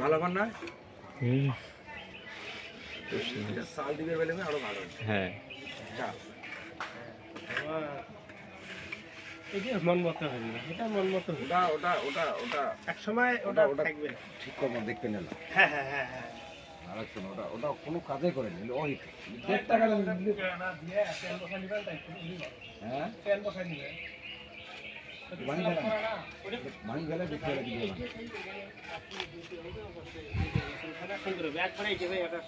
ভালো কর না হুম এটা সাল দিবে বলে আরো ভালো হ্যাঁ চাল এটা মন মতো হবে না, এটা মন মতো হবে। ওটা ওটা ওটা ওটা এক সময় ওটা ওটা থাকবে। ঠিক করে দেখতে না হ্যাঁ হ্যাঁ হ্যাঁ হ্যাঁ। আরেকজন ওটা ওটা কোনো কাজে করে নি ওই দেড় টাকা না দিয়ে তেল বসা নিবেন তাই হ্যাঁ তেল বসা নিবে ভাঙি গেলে দেখতে লাগে ব্যাগ করে এটা